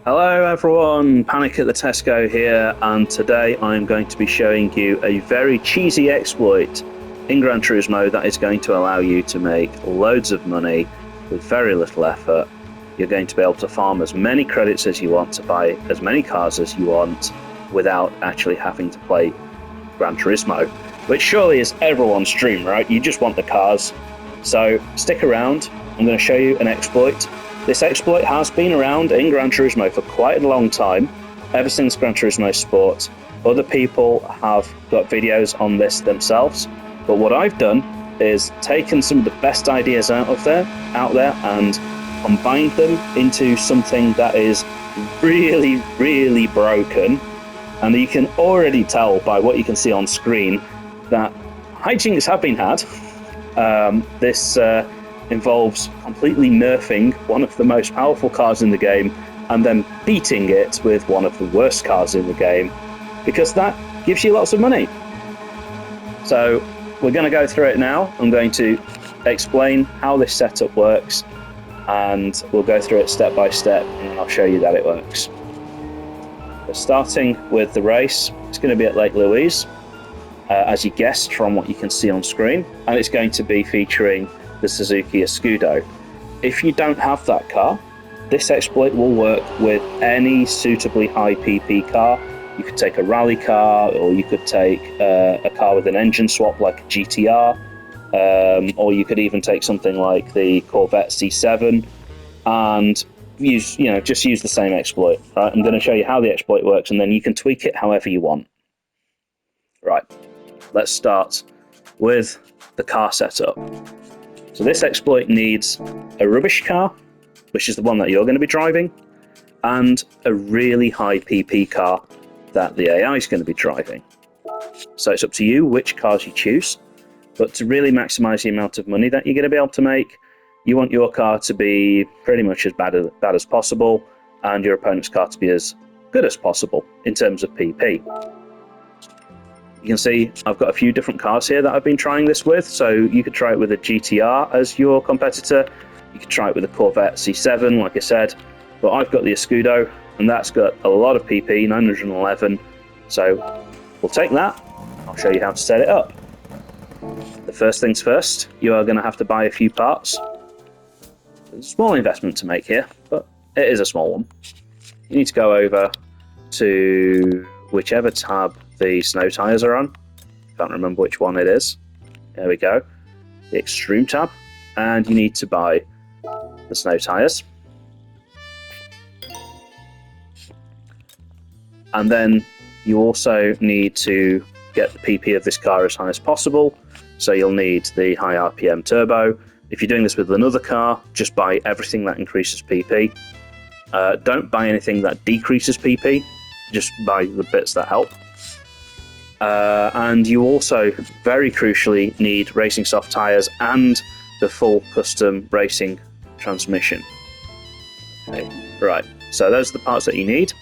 Hello everyone, Panic at the Tesco here, and today I'm going to be showing you a very cheesy exploit in Gran Turismo that is going to allow you to make loads of money with very little effort. You're going to be able to farm as many credits as you want to buy as many cars as you want without actually having to play Gran Turismo, which surely is everyone's dream, right? You just want the cars. So stick around, I'm going to show you an exploit. This exploit has been around in Gran Turismo for quite a long time, ever since Gran Turismo Sport. Other people have got videos on this themselves, but what I've done is taken some of the best ideas out there and combined them into something that is really, really broken. And you can already tell by what you can see on screen that hijinks have been had. This involves completely nerfing one of the most powerful cars in the game and then beating it with one of the worst cars in the game, because that gives you lots of money. So we're going to go through it now. I'm going to explain how this setup works, and we'll go through it step by step, and I'll show you that it works. So starting with the race, it's going to be at Lake Louise, as you guessed from what you can see on screen, and it's going to be featuring the Suzuki Escudo. If you don't have that car, this exploit will work with any suitably high PP car. You could take a rally car, or you could take a car with an engine swap like a GTR, or you could even take something like the Corvette C7 and just use the same exploit. Right? I'm going to show you how the exploit works, and then you can tweak it however you want. Right, let's start with the car setup. So this exploit needs a rubbish car, which is the one that you're going to be driving, and a really high PP car that the AI is going to be driving. So it's up to you which cars you choose, but to really maximize the amount of money that you're going to be able to make, you want your car to be pretty much as bad as possible, and your opponent's car to be as good as possible in terms of PP. You can see I've got a few different cars here that I've been trying this with. So you could try it with a GTR as your competitor. You could try it with a Corvette C7, like I said. But I've got the Escudo, and that's got a lot of PP, 911. So we'll take that. I'll show you how to set it up. The first things first, you are going to have to buy a few parts. It's a small investment to make here, but it is a small one. You need to go over to whichever tab the snow tyres are on. Can't remember which one it is. There we go. The extreme tab. And you need to buy the snow tyres. And then you also need to get the PP of this car as high as possible. So you'll need the high RPM turbo. If you're doing this with another car, just buy everything that increases PP. Don't buy anything that decreases PP. Just buy the bits that help. And you also, very crucially, need racing soft tyres and the full custom racing transmission. Okay. Right, so those are the parts that you need.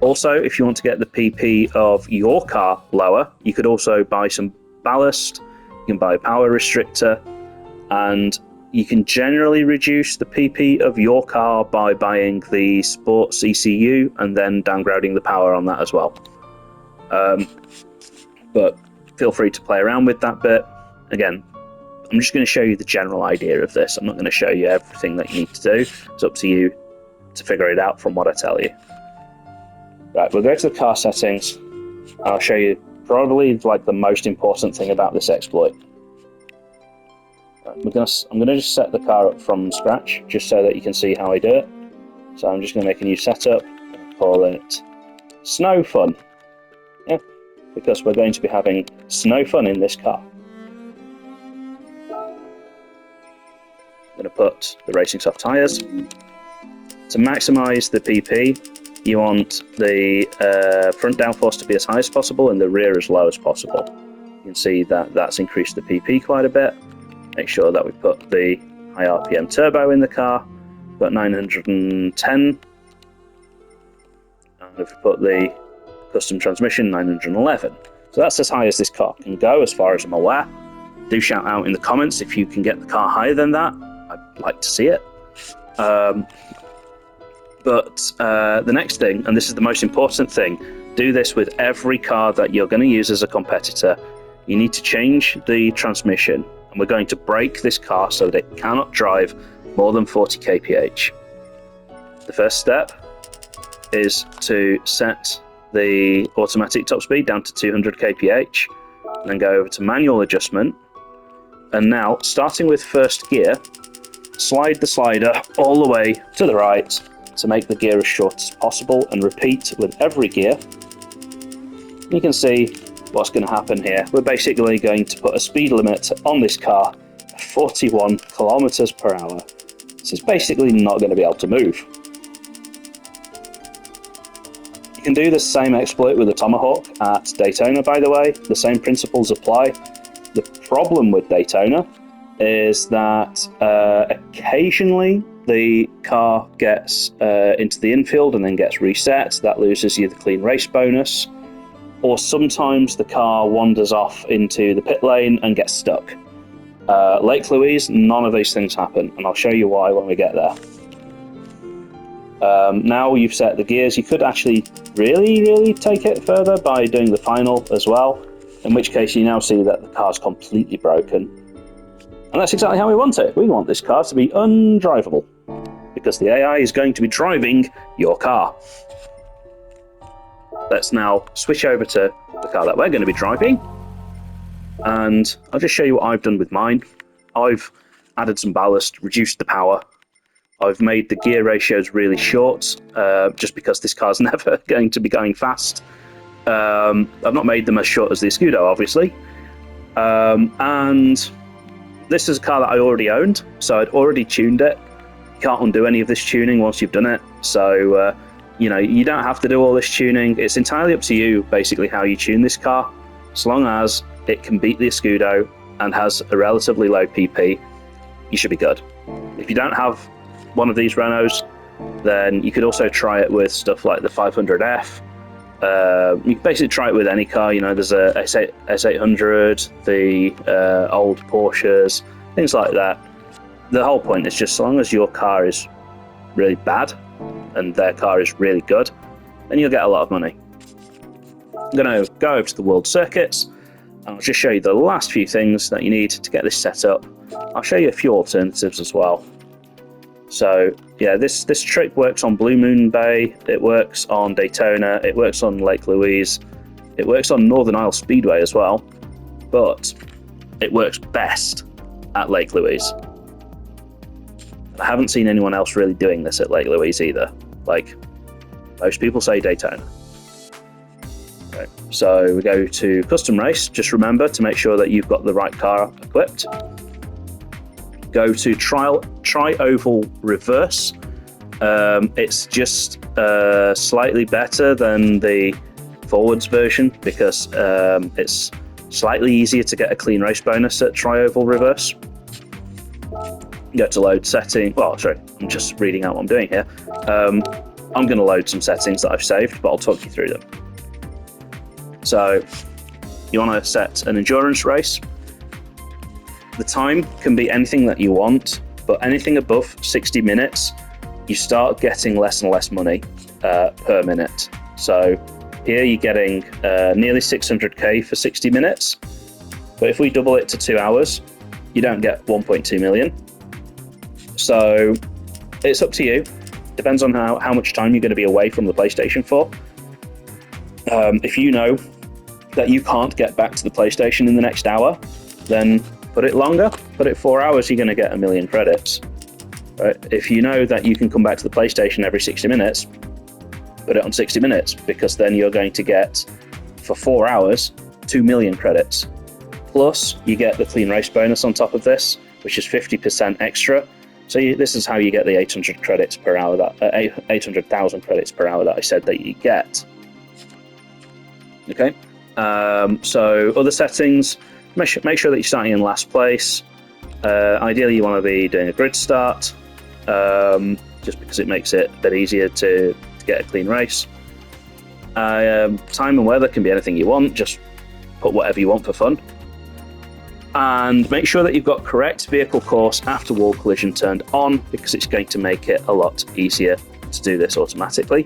Also, if you want to get the PP of your car lower, you could also buy some ballast, you can buy a power restrictor, and you can generally reduce the PP of your car by buying the Sports ECU and then downgrading the power on that as well. But feel free to play around with that bit. Again, I'm just going to show you the general idea of this. I'm not going to show you everything that you need to do. It's up to you to figure it out from what I tell you. Right, we'll go to the car settings. I'll show you probably like the most important thing about this exploit. I'm going to just set the car up from scratch, just so that you can see how I do it. So I'm just going to make a new setup, and call it Snow Fun. Yeah, because we're going to be having snow fun in this car. I'm going to put the racing soft tyres. To maximise the PP, you want the front downforce to be as high as possible and the rear as low as possible. You can see that that's increased the PP quite a bit. Make sure that we put the high RPM turbo in the car, got 910, and if we put the custom transmission, 911. So that's as high as this car can go, as far as I'm aware. Do shout out in the comments if you can get the car higher than that. I'd like to see it. But the next thing, and this is the most important thing, do this with every car that you're going to use as a competitor. You need to change the transmission, and we're going to break this car so that it cannot drive more than 40 kph. The first step is to set the automatic top speed down to 200 kph, and then go over to manual adjustment. And now, starting with first gear, slide the slider all the way to the right to make the gear as short as possible, and repeat with every gear. You can see what's going to happen here. We're basically going to put a speed limit on this car of 41 kilometers per hour. So it's basically not going to be able to move. You can do the same exploit with the Tomahawk at Daytona, by the way. The same principles apply. The problem with Daytona is that occasionally the car gets into the infield and then gets reset. That loses you the clean race bonus. Or sometimes the car wanders off into the pit lane and gets stuck. Lake Louise, none of these things happen, and I'll show you why when we get there. Now you've set the gears, you could actually really take it further by doing the final as well, in which case you now see that the car's completely broken. And that's exactly how we want it. We want this car to be undrivable, because the AI is going to be driving your car. Let's now switch over to the car that we're going to be driving, and I'll just show you what I've done with mine. I've added some ballast, reduced the power. I've made the gear ratios really short, just because this car's never going to be going fast. I've not made them as short as the Escudo, obviously. And this is a car that I already owned, so I'd already tuned it. You can't undo any of this tuning once you've done it, so you know, you don't have to do all this tuning. It's entirely up to you, basically, how you tune this car. As long as it can beat the Escudo and has a relatively low PP, you should be good. If you don't have one of these Renaults, then you could also try it with stuff like the 500F. You can basically try it with any car. You know, there's a S800, the old Porsches, things like that. The whole point is just, as long as your car is really bad and their car is really good, then you'll get a lot of money. I'm going to go over to the World Circuits, and I'll just show you the last few things that you need to get this set up. I'll show you a few alternatives as well. So yeah, this trick works on Blue Moon Bay, it works on Daytona, it works on Lake Louise, it works on Northern Isle Speedway as well, but it works best at Lake Louise. I haven't seen anyone else really doing this at Lake Louise either. Like, most people say Daytona. Okay, so we go to custom race. Just remember to make sure that you've got the right car equipped. Go to tri-oval reverse. It's just slightly better than the forwards version, because it's slightly easier to get a clean race bonus at tri-oval reverse. Go to load setting. Well, sorry, I'm just reading out what I'm doing here. I'm going to load some settings that I've saved, but I'll talk you through them. So you want to set an endurance race. The time can be anything that you want, but anything above 60 minutes, you start getting less and less money per minute. So here you're getting nearly 600k for 60 minutes, but if we double it to 2 hours, you don't get 1.2 million. So it's up to you. Depends on how much time you're going to be away from the PlayStation for. If you know that you can't get back to the PlayStation in the next hour, then put it longer. Put it 4 hours, you're going to get 1 million credits. Right? If you know that you can come back to the PlayStation every 60 minutes, put it on 60 minutes, because then you're going to get, for 4 hours, 2 million credits. Plus, you get the clean race bonus on top of this, which is 50% extra. So this is how you get the 800 credits per hour, that 800,000 credits per hour that I said that you get. Okay. So other settings, make sure that you're starting in last place. Ideally, you want to be doing a grid start, just because it makes it a bit easier to get a clean race. Time and weather can be anything you want. Just put whatever you want for fun. And make sure that you've got correct vehicle course after wall collision turned on, because it's going to make it a lot easier to do this automatically.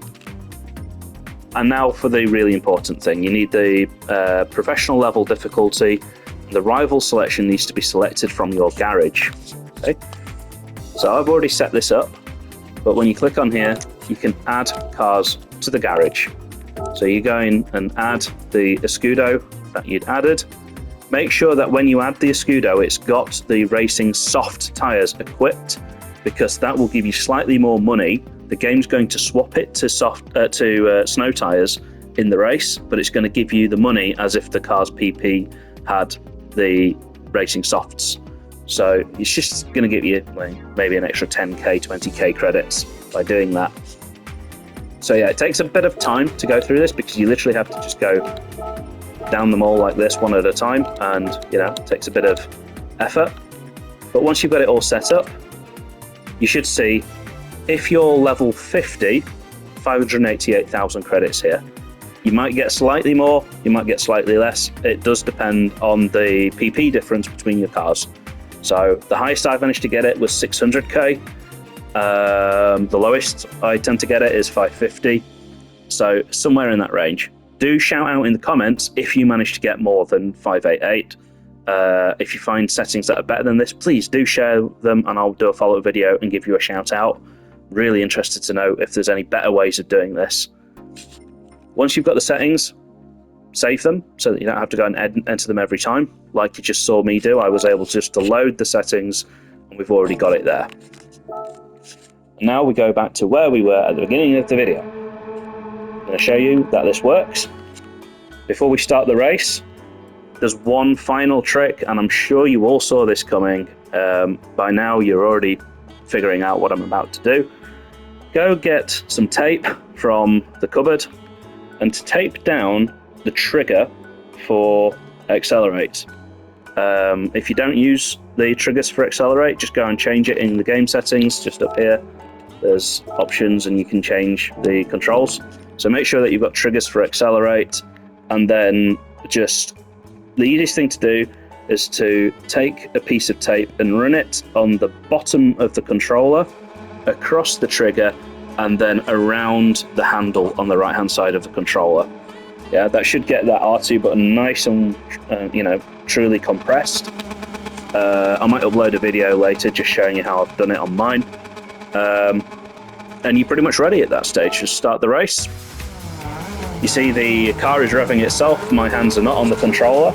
And now for the really important thing. You need the professional level difficulty. The rival selection needs to be selected from your garage. Okay? So I've already set this up, but when you click on here, you can add cars to the garage. So you go in and add the Escudo that you'd added. Make sure that when you add the Escudo, it's got the racing soft tyres equipped, because that will give you slightly more money. The game's going to swap it to snow tyres in the race, but it's going to give you the money as if the car's PP had the racing softs. So it's just going to give you maybe an extra 10k, 20k credits by doing that. So yeah, it takes a bit of time to go through this, because you literally have to just go down them all like this one at a time, and it takes a bit of effort. But once you've got it all set up, you should see, if you're level 50, 588,000 credits here. You might get slightly more, you might get slightly less. It does depend on the PP difference between your cars. So the highest I've managed to get it was 600k. The lowest I tend to get it is 550. So somewhere in that range. Do shout out in the comments if you manage to get more than 588. If you find settings that are better than this, please do share them, and I'll do a follow-up video and give you a shout out. Really interested to know if there's any better ways of doing this. Once you've got the settings, save them so that you don't have to go and enter them every time. Like you just saw me do, I was able just to load the settings, and we've already got it there. Now we go back to where we were at the beginning of the video. I'm going to show you that this works. Before we start the race, there's one final trick, and I'm sure you all saw this coming. By now you're already figuring out what I'm about to do. Go get some tape from the cupboard and tape down the trigger for accelerate. If you don't use the triggers for accelerate, just go and change it in the game settings. Just up here there's options and you can change the controls. So make sure that you've got triggers for accelerate, and then just the easiest thing to do is to take a piece of tape and run it on the bottom of the controller, across the trigger, and then around the handle on the right hand side of the controller. Yeah, that should get that R2 button nice and truly compressed. I might upload a video later just showing you how I've done it on mine. And you're pretty much ready at that stage. Just start the race. You see the car is revving itself. My hands are not on the controller.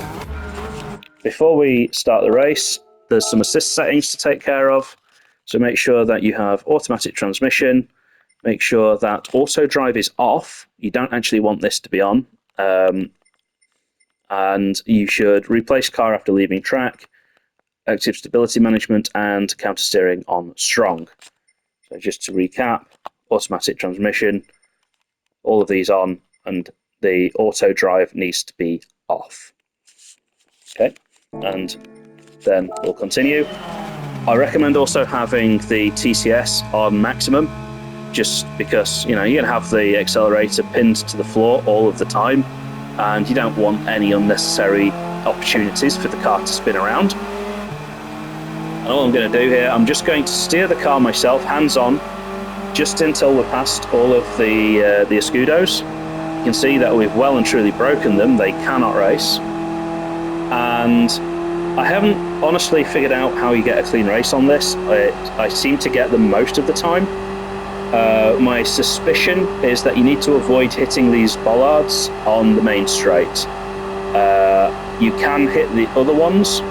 Before we start the race, there's some assist settings to take care of. So make sure that you have automatic transmission. Make sure that auto drive is off. You don't actually want this to be on. And you should replace car after leaving track, active stability management, and counter steering on strong. So just to recap, automatic transmission, all of these on, and the auto drive needs to be off. Okay, and then we'll continue. I recommend also having the TCS on maximum, just because you're going to have the accelerator pinned to the floor all of the time, and you don't want any unnecessary opportunities for the car to spin around. And all I'm going to do here, I'm just going to steer the car myself, hands on, just until we're past all of the Escudos. You can see that we've well and truly broken them. They cannot race. And I haven't honestly figured out how you get a clean race on this. I seem to get them most of the time. My suspicion is that you need to avoid hitting these bollards on the main straight. You can hit the other ones,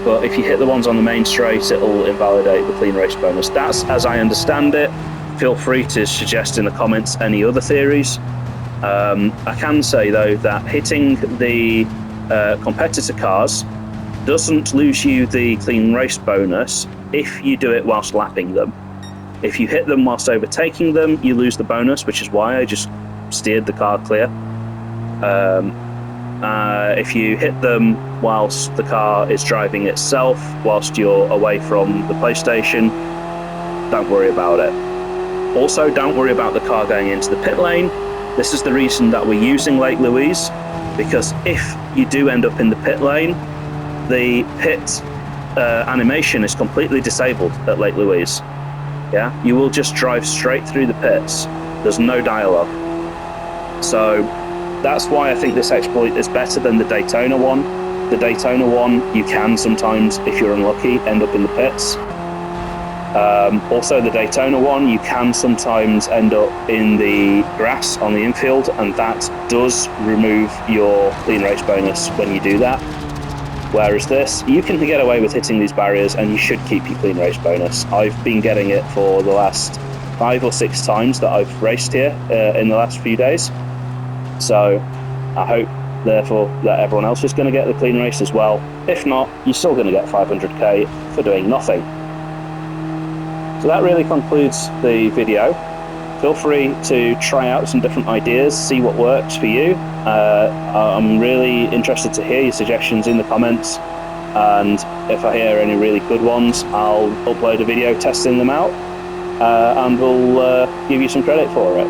but if you hit the ones on the main straight, it'll invalidate the clean race bonus. That's as I understand it. Feel free to suggest in the comments any other theories. I can say though that hitting the competitor cars doesn't lose you the clean race bonus if you do it whilst lapping them. If you hit them whilst overtaking them, you lose the bonus, which is why I just steered the car clear. If you hit them whilst the car is driving itself, whilst you're away from the PlayStation, don't worry about it. Also, don't worry about the car going into the pit lane. This is the reason that we're using Lake Louise, because if you do end up in the pit lane, the pit animation is completely disabled at Lake Louise. yeah, you will just drive straight through the pits. There's no dialogue. So that's why I think this exploit is better than the Daytona one. The Daytona one, you can sometimes, if you're unlucky, end up in the pits. Also, the Daytona one, you can sometimes end up in the grass on the infield, and that does remove your clean race bonus when you do that. Whereas this, you can get away with hitting these barriers, and you should keep your clean race bonus. I've been getting it for the last 5 or 6 times that I've raced here in the last few days. So I hope, therefore, that everyone else is going to get the clean race as well. If not, you're still going to get 500k for doing nothing. So that really concludes the video. Feel free to try out some different ideas, see what works for you. I'm really interested to hear your suggestions in the comments, and if I hear any really good ones, I'll upload a video testing them out, and we'll give you some credit for it.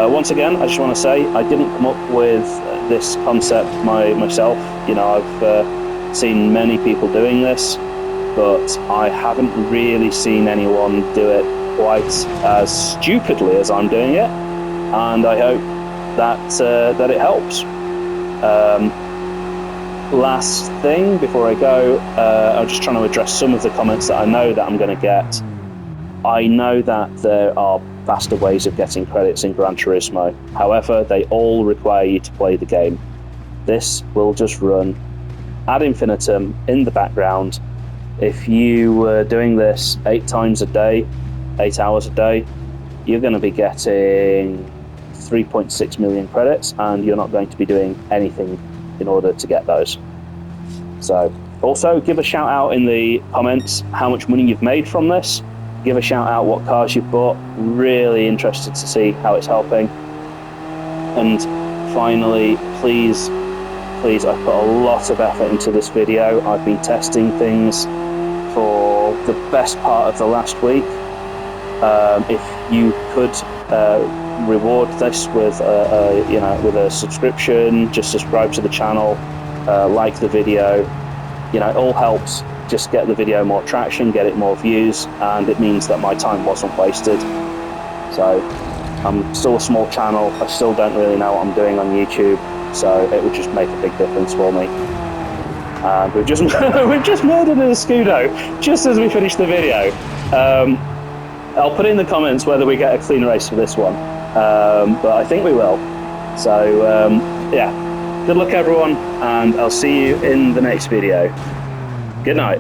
Once again, I just want to say I didn't come up with this concept myself. You know, I've seen many people doing this, but I haven't really seen anyone do it quite as stupidly as I'm doing it, and I hope that it helps. Last thing before I go, I'm just trying to address some of the comments that I know that I'm going to get. I know that there are faster ways of getting credits in Gran Turismo. However, they all require you to play the game. This will just run ad infinitum in the background. If you were doing this 8 times a day, 8 hours a day, you're going to be getting 3.6 million credits, and you're not going to be doing anything in order to get those. So also give a shout out in the comments how much money you've made from this. Give a shout out what cars you've bought. Really interested to see how it's helping. And finally, please, I've put a lot of effort into this video. I've been testing things for the best part of the last week. If you could reward this with with a subscription, just subscribe to the channel, like the video, it all helps. Just get the video more traction, get it more views, and it means that my time wasn't wasted. So I'm still a small channel, I still don't really know what I'm doing on YouTube, so it would just make a big difference for me. And we've just murdered a Scudo just as we finished the video. I'll put in the comments whether we get a clean race for this one, but I think we will. So yeah, good luck everyone, and I'll see you in the next video. Good night.